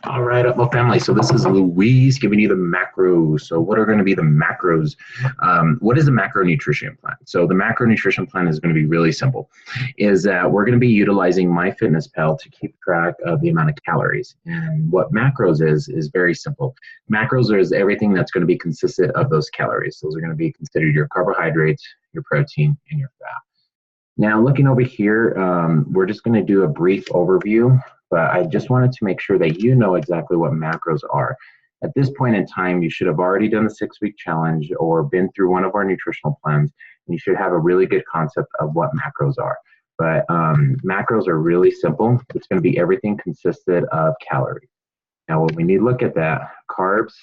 All right, Upmo family. So this is Louise giving you the macros. So what are going to be the macros? What is a macronutrition plan? So the macronutrition plan is going to be really simple. Is that we're going to be utilizing MyFitnessPal to keep track of the amount of calories. And what macros is very simple. Macros is everything that's going to be consisted of those calories. Those are going to be considered your carbohydrates, your protein, and your fat. Now, looking over here, we're just going to do a brief overview, but I just wanted to make sure that you know exactly what macros are. At this point in time, you should have already done the 6-week challenge or been through one of our nutritional plans, and you should have a really good concept of what macros are. But macros are really simple. It's going to be everything consisted of calories. Now, when we need to look at that, carbs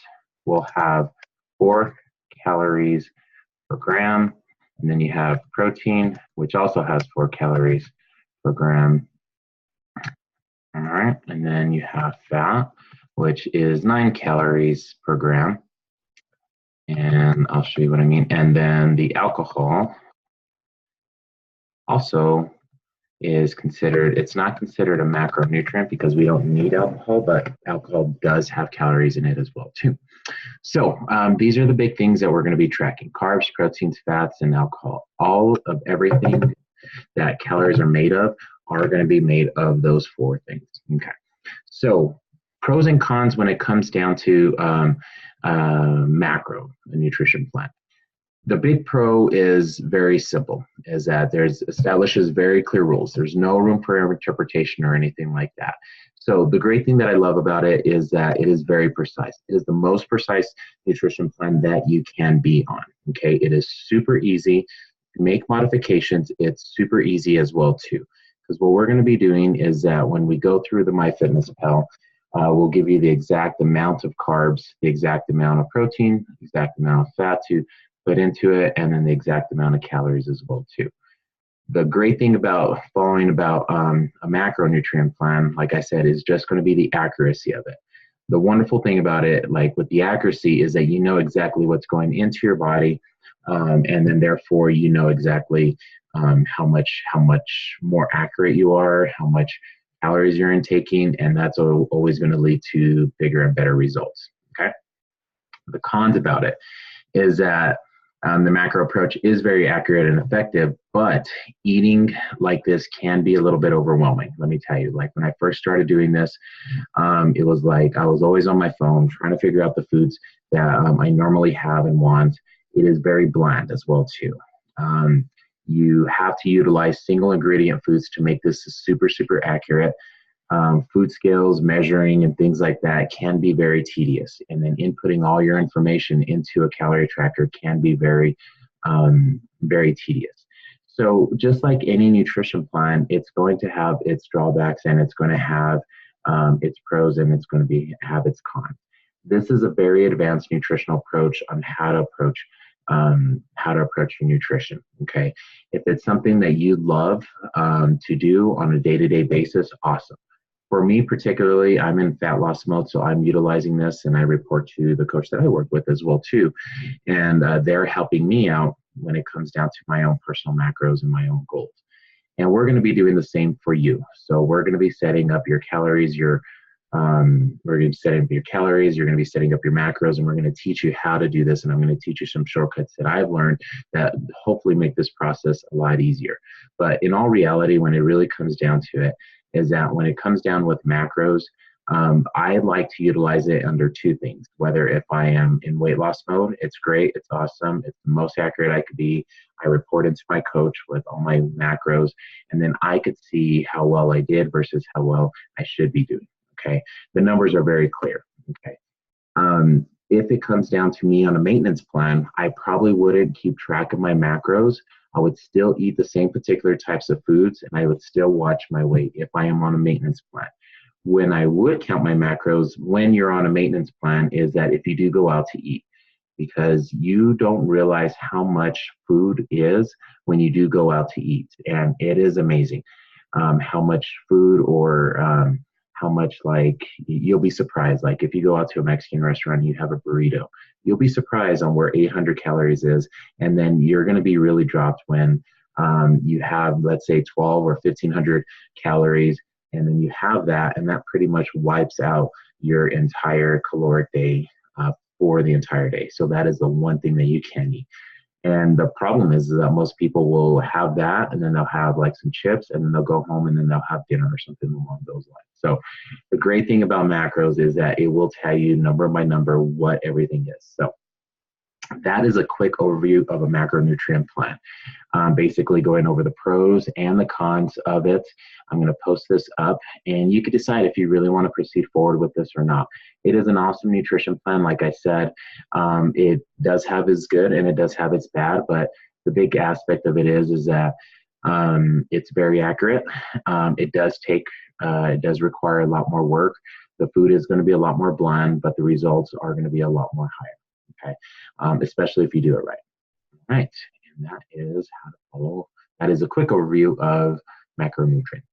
will have 4 calories per gram. And then you have protein, which also has 4 calories per gram. All right. And then you have fat, which is 9 calories per gram. And I'll show you what I mean. And then the alcohol also is considered, it's not considered a macronutrient because we don't need alcohol, but alcohol does have calories in it as well too. So these are the big things that we're going to be tracking: carbs, proteins, fats, and alcohol. All of everything that calories are made of are going to be made of those 4 things. Okay. So pros and cons when it comes down to macro nutrition plan. The big pro is very simple, is that there's establishes very clear rules. There's no room for interpretation or anything like that. So the great thing that I love about it is that it is very precise. It is the most precise nutrition plan that you can be on. Okay, it is super easy to make modifications. It's super easy as well too. Because what we're going to be doing is that when we go through the MyFitnessPal, we'll give you the exact amount of carbs, the exact amount of protein, the exact amount of fat to put into it, and then the exact amount of calories as well too. The great thing about following about a macronutrient plan, like I said, is just going to be the accuracy of it. The wonderful thing about it, like with the accuracy, is that you know exactly what's going into your body, and then therefore you know exactly how much more accurate you are, how much calories you're intaking, and that's always going to lead to bigger and better results. Okay. The cons about it is that the macro approach is very accurate and effective, but eating like this can be a little bit overwhelming. Let me tell you, like when I first started doing this, it was like I was always on my phone trying to figure out the foods that I normally have and want. It is very bland as well too. You have to utilize single ingredient foods to make this super, super accurate. Food scales, measuring, and things like that can be very tedious. And then inputting all your information into a calorie tracker can be very, very tedious. So just like any nutrition plan, it's going to have its drawbacks and it's going to have its pros and it's going to have its cons. This is a very advanced nutritional approach on how to approach your nutrition. Okay, if it's something that you love to do on a day-to-day basis, awesome. For me particularly, I'm in fat loss mode, so I'm utilizing this and I report to the coach that I work with as well too. And they're helping me out when it comes down to my own personal macros and my own goals. And we're going to be doing the same for you. So we're going to be setting up your calories, we're going to be setting up your calories, you're going to be setting up your macros, and we're going to teach you how to do this. And I'm going to teach you some shortcuts that I've learned that hopefully make this process a lot easier. But in all reality, when it really comes down to it, is that when it comes down with macros, I like to utilize it under 2 things. Whether if I am in weight loss mode, it's great, it's awesome, it's the most accurate I could be. I report into my coach with all my macros, and then I could see how well I did versus how well I should be doing. Okay, the numbers are very clear. Okay, if it comes down to me on a maintenance plan, I probably wouldn't keep track of my macros. I would still eat the same particular types of foods and I would still watch my weight if I am on a maintenance plan. When I would count my macros when you're on a maintenance plan is that if you do go out to eat, because you don't realize how much food is when you do go out to eat. And it is amazing how much food or how much, like, you'll be surprised. Like if you go out to a Mexican restaurant and you have a burrito, you'll be surprised on where 800 calories is. And then you're going to be really dropped when you have, let's say, 12 or 1500 calories. And then you have that, and that pretty much wipes out your entire caloric day for the entire day. So that is the one thing that you can eat. And the problem is that most people will have that and then they'll have like some chips and then they'll go home and then they'll have dinner or something along those lines. So the great thing about macros is that it will tell you number by number what everything is. So that is a quick overview of a macronutrient plan. Basically going over the pros and the cons of it. I'm going to post this up and you can decide if you really want to proceed forward with this or not. It is an awesome nutrition plan. Like I said, it does have its good and it does have its bad, but the big aspect of it is that it's very accurate. It does require a lot more work. The food is going to be a lot more bland, but the results are going to be a lot more higher. Okay, especially if you do it right. All right, and that is how to follow. That is a quick overview of macronutrients.